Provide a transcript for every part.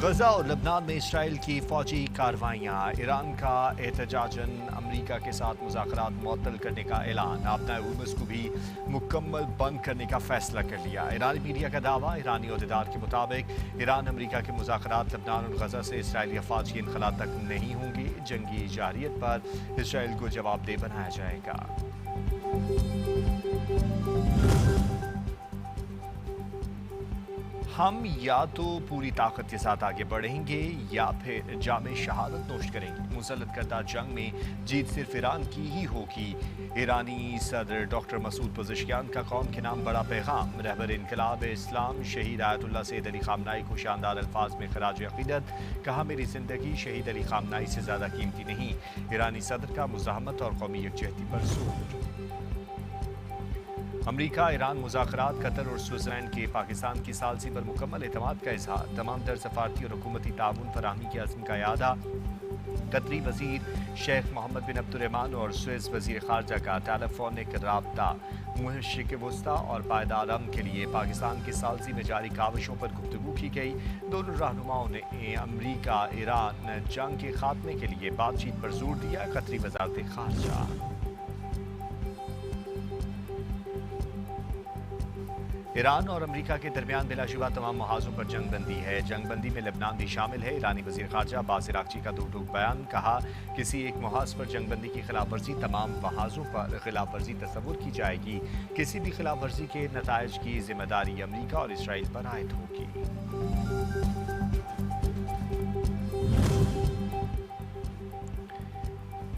गजा और लबनान में इसराइल की फौजी कार्रवाइयाँ, ईरान का एहतजाजन अमरीका के साथ मुज़ाकरात मुअत्तल करने का ऐलान, आपना हुर्मुज़ को भी मुकम्मल बंद करने का फैसला कर लिया। ईरानी मीडिया का दावा, ईरानी अहदेदार के मुताबिक ईरान अमरीका के मुज़ाकरात लबनान और गजा से इसराइली अफवाज की इनखला तक नहीं होंगी। जंगी जारियत पर इसराइल को जवाबदेह बनाया जाएगा। हम या तो पूरी ताकत के साथ आगे बढ़ेंगे या फिर जामे शहादत नोश करेंगे। मुसल्लत करदा जंग में जीत सिर्फ ईरान की ही होगी। ईरानी सदर डॉक्टर मसूद पज़ेश्कियान का कौम के नाम बड़ा पैगाम, रहबर इनकलाब इस्लाम शहीद आयतुल्लाह सैयद अली खामनाई को शानदार अल्फाज में खराज अक़ीदत, कहा मेरी ज़िंदगी शहीद अली खामनाई से ज़्यादा कीमती नहीं। ईरानी सदर का मुज़ाहमत और कौमी यकजहती पर जोर। अमरीका ईरान मुज़ाकरात, कतर और स्विट्ज़रलैंड के पाकिस्तान की सालसी पर मुकम्मल एतमाद का इजहार, तमाम दर सफारती और हुकूमती ताउन फराहमी के अज़्म का यादा। कतरी वज़ीर शेख मोहम्मद बिन अब्दुर्रहमान और स्विस वज़ीर ख़ारजा का टेलीफोनिक राब्ता, मुशरिक़ वुस्ता और पायदार अमन के लिए पाकिस्तान की सालसी में जारी काविशों पर गुफ्तगू की गई। दोनों रहनुमाओं ने अमरीका ईरान जंग के खात्मे के लिए बातचीत पर जोर दिया। कतरी वज़ारत ख़ारजा। ईरान और अमरीका के दरमियान बिलाशुबा तमाम महाजों पर जंग बंदी है। जंग बंदी में लेबनान भी शामिल है। ईरानी वज़ीर ख़ारजा अब्बास इराक़ची का दो टूक बयान, कहा किसी एक महाज पर जंग बंदी की खिलाफ वर्जी तमाम महाजों पर खिलाफ वर्जी तस्वुर की जाएगी। किसी भी खिलाफ वर्जी के नताइज की जिम्मेदारी अमरीका और इसराइल पर आयद होगी।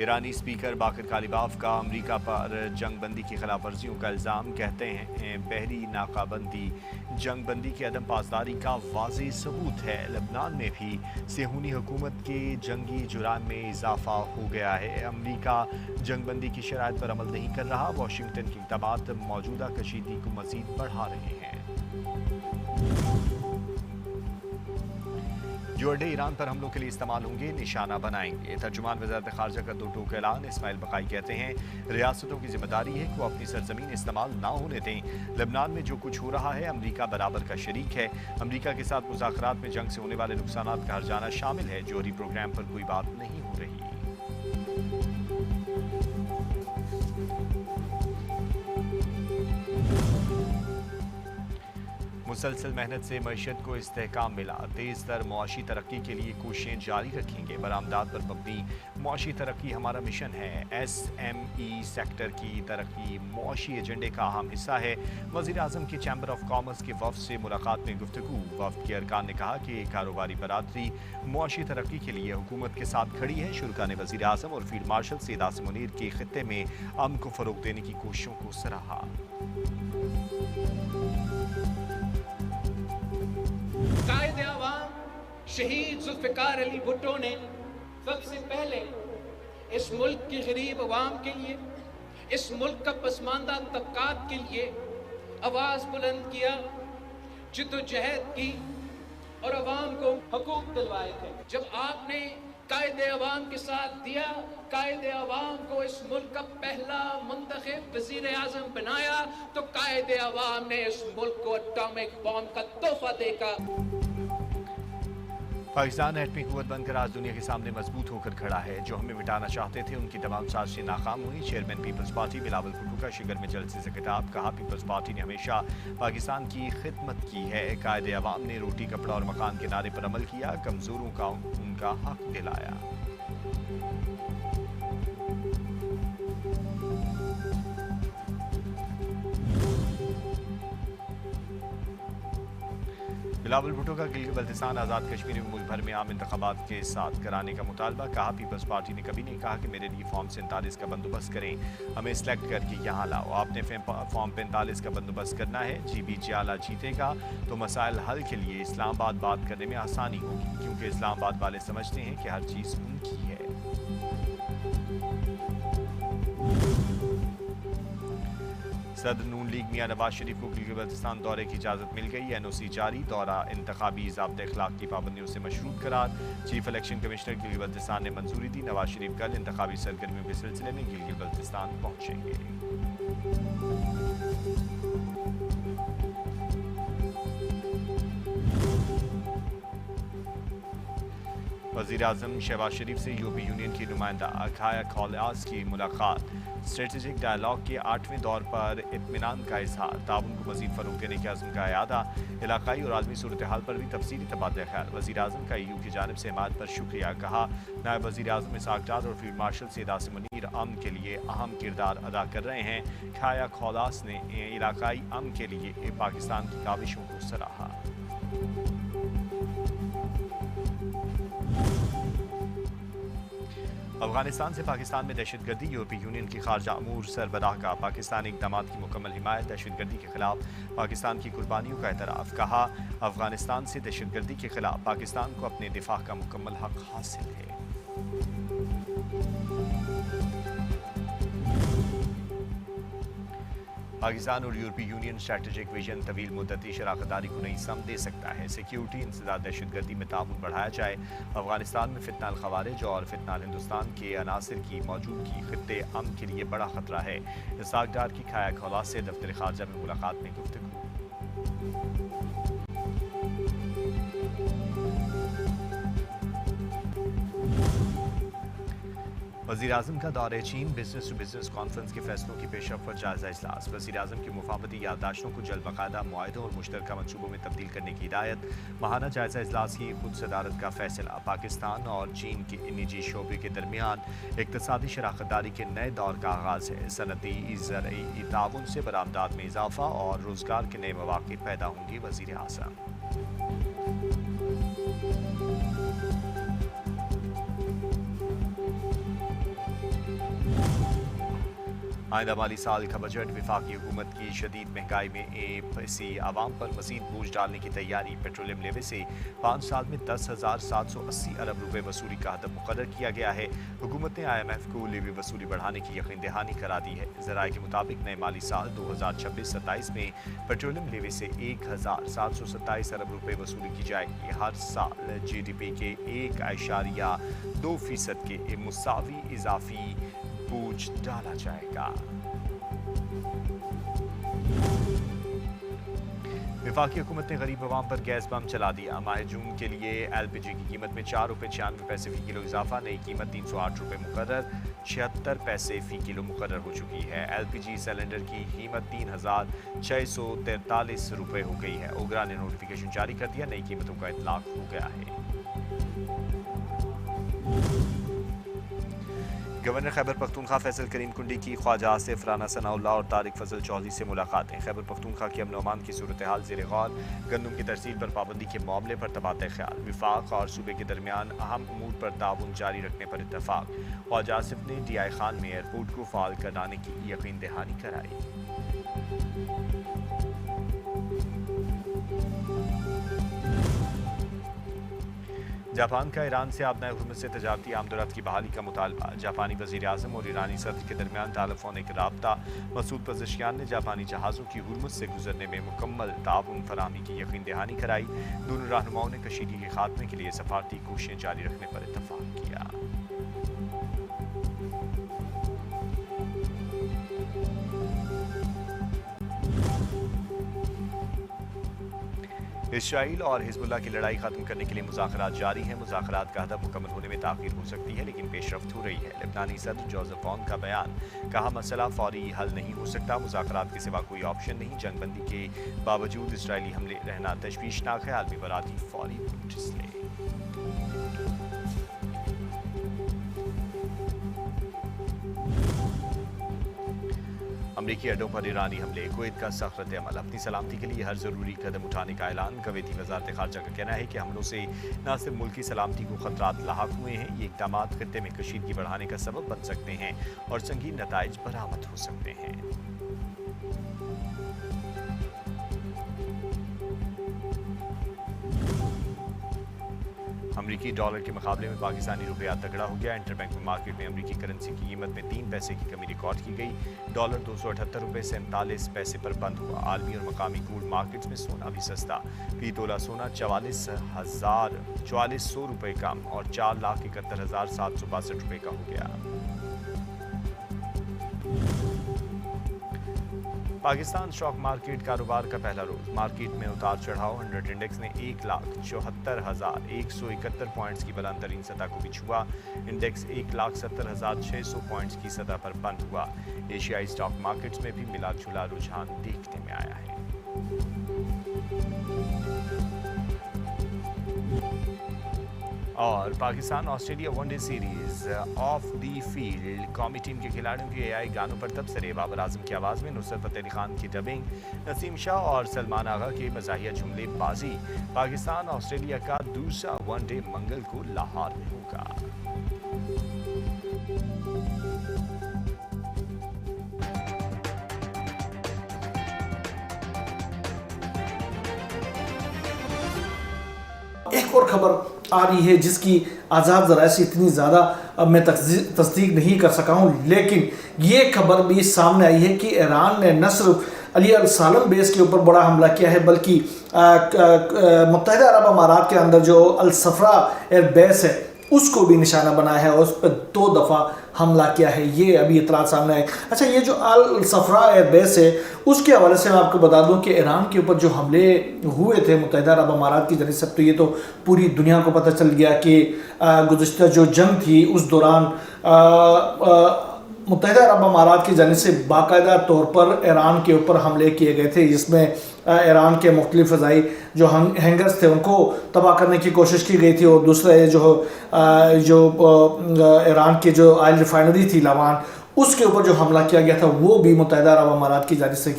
ईरानी स्पीकर बाकर कालिबाफ का अमरीका पर जंग बंदी की खिलाफ वर्जियों का इल्ज़ाम, कहते हैं बहरी नाकाबंदी जंग बंदी की अदम पासदारी का वाज़ेह सबूत है। लबनान में भी सेहूनी हुकूमत के जंगी जुराम में इजाफा हो गया है। अमरीका जंग बंदी की शराइत पर अमल नहीं कर रहा। वाशिंगटन के इक़दामात मौजूदा कशीदगी को मज़ीद बढ़ा रहे हैं। जो अड्डे ईरान पर हमलों के लिए इस्तेमाल होंगे निशाना बनाएंगे। तर्जुमान वज़ारत ख़ारजा का दो टूक ऐलान, इस्माइल बक़ाई कहते हैं रियासतों की जिम्मेदारी है कि वो अपनी सरजमीन इस्तेमाल ना होने दें। लबनान में जो कुछ हो रहा है अमरीका बराबर का शरीक है। अमरीका के साथ मुज़ाकरात में जंग से होने वाले नुकसानात का हर्जाना शामिल है। जोहरी प्रोग्राम पर कोई बात नहीं हो रही। मुसलसल मेहनत से मईशत को इस्तेहकाम मिला। तेज़ तर मुआशी तरक्की के लिए कोशिशें जारी रखेंगे। बरामदात पर मबनी मुआशी तरक्की हमारा मिशन है। SME सेक्टर की तरक्की मुआशी एजेंडे का अहम हिस्सा है। वज़ीर आज़म की चैम्बर ऑफ कॉमर्स के वफ़द से मुलाकात में गुफ्तगू। वफ़द के अरकान ने कहा कि कारोबारी बरादरी मुआशी तरक्की के लिए हुकूमत के साथ खड़ी है। शुरा ने वज़ीर आज़म और फील्ड मार्शल सैयद आसिम मुनीर के खित्ते में अमन को फ़रोग़ देने की कोशिशों को सराहा। कायदे अवाम शहीद जुल्फ़िकार अली भुट्टो ने सबसे पहले इस मुल्क की गरीब अवाम के लिए, इस मुल्क का पसमानदा तबकात के लिए आवाज़ बुलंद किया, जिद्दोजहद की और अवाम को हकूक़ दिलवाए थे। जब आपने कायदे अवाम के साथ दिया, कायदे अवाम को इस मुल्क का पहला मुंतखब वज़ीर आज़म बनाया, तो कायदे अवाम ने इस मुल्क को एटॉमिक बॉम्ब का तोहफा देगा। पाकिस्तान एटमी कुव्वत बनकर आज दुनिया के सामने मजबूत होकर खड़ा है। जो हमें मिटाना चाहते थे उनकी तमाम साजिशें नाकाम हुई। चेयरमैन पीपल्स पार्टी बिलावल भुट्टो का शिगर में जलसे से खिताब, कहा पीपल्स पार्टी ने हमेशा पाकिस्तान की खिदमत की है। कायदे अवाम ने रोटी कपड़ा और मकान के नारे पर अमल किया, कमजोरों का उनका हक दिलाया। बिलावल भुट्टो का गिलगित बल्तिस्तान आज़ाद कश्मीर में मुल्क भर में आम इंतखाबात के साथ कराने का मुतालबा, कहा पीपल्स पार्टी ने कभी नहीं कहा कि मेरे लिए फॉर्म 47 का बंदोबस्त करें, हमें सिलेक्ट करके यहाँ लाओ। आपने फॉर्म 45 का बंदोबस्त करना है। GB जियाला जीतेगा तो मसाइल हल के लिए इस्लामाबाद बात करने में आसानी होगी, क्योंकि इस्लामाबाद वाले समझते हैं कि हर चीज़ उनकी है। सदर नून लीग मियां नवाज शरीफ को गिलगित बल्तिस्तान दौरे की इजाज़त मिल गई। NOC जारी, दौरा इंतखाबी ज़ाब्ते अखलाक की पाबंदियों से मशरूत करार। Chief election commissioner Gilgit Baltistan ने मंजूरी दी। नवाज शरीफ कल इंतखाबी सरगर्मियों के सिलसिले में गिलगित बल्तिस्तान पहुँचेंगे। वज़ीर आज़म शहबाज शरीफ से यूरोपीय यूनियन की नुमाइंदा खाया खौलास की मुलाकात। स्ट्रेटेजिक डायलॉग के 8वें दौर पर इत्मीनान का इजहार। ताउन को मज़ीद फ़रोग़ देने के अज़्म का इयादा। इलाक़ाई और आलमी सूरत हाल पर भी तफसीली तबादला ख्याल। वज़ीर आज़म का EU की जानिब से हिमायत पर शुक्रिया। कहा नायब वज़ीर आज़म इसाक डार और फील्ड मार्शल सैयद आसिम मुनीर अमन के लिए अहम किरदार अदा कर रहे हैं। खाया खौलास ने इलाक़ाई अमन के लिए पाकिस्तान की काविशों को सराहा। अफगानिस्तान से पाकिस्तान में दहशतगर्दी। यूरोपीय यूनियन की खारजा अमूर सरबराह का पाकिस्तानी इक़दामात की मुकम्मल हिमायत। दहशतगर्दी के खिलाफ पाकिस्तान की कुर्बानियों का एतराफ़। कहा अफगानिस्तान से दहशतगर्दी के खिलाफ पाकिस्तान को अपने दिफा का मुकम्मल हक हासिल है। पाकिस्तान और यूरोपीय यूनियन स्ट्रेटेजिक विजन तवील मुद्दती शराकतदारी को नई सम दे सकता है। सिक्योरिटी इंसदाद दहशतगर्दी में ताउन बढ़ाया जाए। अफगानिस्तान में फितनाल खवारिज और फितनाल हिंदुस्तान के अनासर की मौजूदगी खित्ते अमन के लिए बड़ा खतरा है। इसाक डार की खाया खौलास से दफ्तर खारजा में मुलाकात में गुफ्तगू। वज़ीर आज़म का दौरे चीन। बिजनेस टू बिजनेस कॉन्फ्रेंस के फैसलों की पेशरफ पर जायजा इजलास। वज़ीर आज़म की मुफाहमती याददाश्तों को जल्द बाकायदा मुआहदों और मुश्तरका मनसूबों में तब्दील करने की हिदायत। माहाना जायजा इजलास की खुद सदारत का फैसला। पाकिस्तान और चीन के निजी शोबे के दरमियान इक़्तिसादी शराकतदारी के नए दौर का आगाज़ है। सनती ज़रई ताउन से बरामदात में इजाफा और रोज़गार के नए मौक़े पैदा होंगे। वज़ीर आज़म आइंदा माली साल का बजट। वफाकी हुकूमत की शदीद महंगाई में एपीसी आवाम पर मज़ीद बोझ डालने की तैयारी। पेट्रोलियम लेवे से 5 साल में 10,780 अरब रुपए वसूली का हदफ मुकर्रर किया गया है। हुकूमत ने IMF को लेवी वसूली बढ़ाने की यकीन दहानी करा दी है। ज़राए के मुताबिक नए माली साल 2026-27 में पेट्रोलियम लेवे से 1,727 अरब रुपए वसूली की जाएगी। हर साल GDP के 1.2% के मुसावी इजाफी बोझ डाला जाएगा। वफाकी हुकूमत ने गरीब अवाम पर गैस बम चला दिया। माह जून के लिए LPG की कीमत में 4 रुपये 96 पैसे फ़ी किलो इजाफा। नई कीमत 308 रुपये मुकर्रर 76 पैसे फ़ी किलो मुकर्रर हो चुकी है। LPG सिलेंडर की कीमत 3,643 रुपये हो गई है। ओगरा ने नोटिफिकेशन जारी कर दिया। नई कीमतों का इतलाक हो गया है। गवर्नर खैबर पख्तूनख्वा फैसल करीम कुंडी की ख्वाजा आसिफ, राना सनाउल्लाह और तारिक फजल चौधरी से मुलाकातें। खैबर पख्तूनख्वा की अमन अमान की सूरत हाल ज़ेर गौर। गंदम की तरसील पर पाबंदी के मामले पर तबादला ख्याल। विफाक और सूबे के दरमियान अहम उमूर पर ताउन जारी रखने पर इत्तफाक। ख्वाजा आसिफ ने DI खान में एयरपोर्ट को फ़ाल कराने की यकीन दहानी कराई। जापान का ईरान से आबनाए हुर्मुज़ से तजारती आमदोरफ्त की बहाली का मुतालबा। जापानी वज़ीर आज़म और ईरानी सदर के दरमियान टेलीफोनिक राब्ता। मसूद पज़ेशियान ने जापानी जहाज़ों की हुर्मुज़ से गुजरने में मुकम्मल ताउन फराहमी की यकीन दहानी कराई। दोनों रहनुमाओं ने कशीदगी के खात्मे के लिए सफारती कोशिशें जारी रखने पर इत्तफाक किया। इसराइल और हिजबुल्लाह की लड़ाई खत्म करने के लिए मुज़ाकरात जारी हैं। मुज़ाकरात का हदफ मुकम्मल होने में ताख़ीर हो सकती है, लेकिन पेशरफ्त हो रही है। लेबनानी सदर जोसेफ ऑन का बयान। कहा मसला फौरी हल नहीं हो सकता। मुज़ाकरात के सिवा कोई ऑप्शन नहीं। जंगबंदी के बावजूद इसराइली हमले रहना तशवीशनाक है। आलमी बराती फौरी नोटिस ले। अमरीकी अड्डों पर ईरानी हमले। कुवैत का सख्त रद्द-ए-अमल। अपनी सलामती के लिए हर ज़रूरी कदम उठाने का ऐलान। कुवैती वज़ारत ख़ारजा का कहना है कि हमलों से न सिर्फ मुल्क की सलामती को खतरात लाहक हुए हैं, ये इक़दामात खित्ते में कशीदगी बढ़ाने का सबब बन सकते हैं और संगीन नताइज बरामद हो सकते हैं। अमरीकी डॉलर के मुकाबले में पाकिस्तानी रुपया तगड़ा हो गया। इंटरबैंक मार्केट में अमरीकी करेंसी की कीमत में 3 पैसे की कमी रिकॉर्ड की गई। डॉलर 278 रुपये 47 पैसे पर बंद हुआ। आलमी और मकामी गोल्ड मार्केट्स में सोना भी सस्ता। फी तोला सोना 44,100 रुपये कम और 4,71,762 रुपये का हो गया। پاکستان اسٹاک مارکیٹ کاروبار کا پہلا روز مارکیٹ میں اتار چڑھاؤ 100 انڈیکس نے 1,74,171 پوائنٹس کی بلند ترین سطح کو بھی چھوا. انڈیکس 1,70,600 پوائنٹس کی سطح پر بند ہوا. ایشیائی اسٹاک مارکیٹس میں بھی ملا جلا رجحان دیکھنے میں آیا ہے. اور Pakistan Australia one day series of the field قومی ٹیم کے کھلاڑیوں کے AI گانوں پر تبصرے. بابر اعظم کی آواز میں نصرت فتح علی خان کی ڈبنگ, نسیم شاہ اور سلمان آغا کے مزاحیہ جملے بازی. پاکستان آسٹریلیا کا دوسرا ون ڈے منگل کو لاہور میں ہوگا. ایک اور خبر آ رہی ہے جس کی آزاد ذرائع سے اتنی زیادہ میں تصدیق نہیں کر سکا ہوں, لیکن یہ خبر بھی سامنے آئی ہے کہ ایران نے نہ صرف علی السالم بیس کے اوپر بڑا حملہ کیا ہے بلکہ متحدہ عرب امارات کے اندر جو الصفرا ایئر بیس ہے اس کو بھی نشانہ بنایا ہے اور اس پہ 2 دفعہ حملہ کیا ہے. یہ ابھی اطلاعات سامنے آئے. اچھا, یہ جو الصفرا ایئر بیس ہے اس کے حوالے سے میں آپ کو بتا دوں کہ ایران کے اوپر جو حملے ہوئے تھے متحدہ عرب امارات کی جانب سے, تو یہ تو پوری دنیا کو پتہ چل گیا کہ گزشتہ جو جنگ تھی اس دوران متحدہ عرب امارات کی جانب سے باقاعدہ طور پر ایران کے اوپر حملے کیے گئے تھے, جس میں ایران کے مختلف فضائی جو ہینگرز تھے ان کو تباہ کرنے کی کوشش کی گئی تھی, اور دوسرا یہ جو ایران کے جو آئل ریفائنری تھی لاوان اس کے اوپر جو حملہ کیا گیا تھا وہ بھی متحدہ عرب امارات کی جانب سے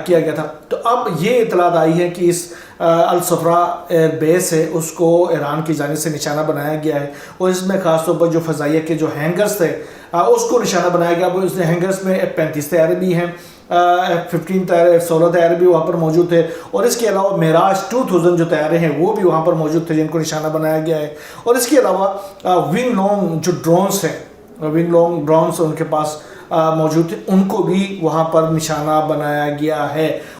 کیا گیا تھا. تو اب یہ اطلاعات آئی ہے کہ اس الصفرا ایئر بیس ہے اس کو ایران کی جانب سے نشانہ بنایا گیا ہے, اور اس میں خاص طور پر جو فضائیہ کے جو ہینگرز تھے اس کو نشانہ بنایا گیا. اس ہینگرز میں F-35 طیارے بھی ہیں, F-15 طیارے, F-16 طیارے بھی وہاں پر موجود تھے, اور اس کے علاوہ معراج 2000 جو طیارے ہیں وہ بھی وہاں پر موجود تھے جن کو نشانہ بنایا گیا ہے. اور اس کے علاوہ ونگ لانگ جو ڈرونز ہیں, ونگ لانگ ڈرونز ان کے پاس موجود تھے, ان کو بھی وہاں پر نشانہ بنایا گیا ہے.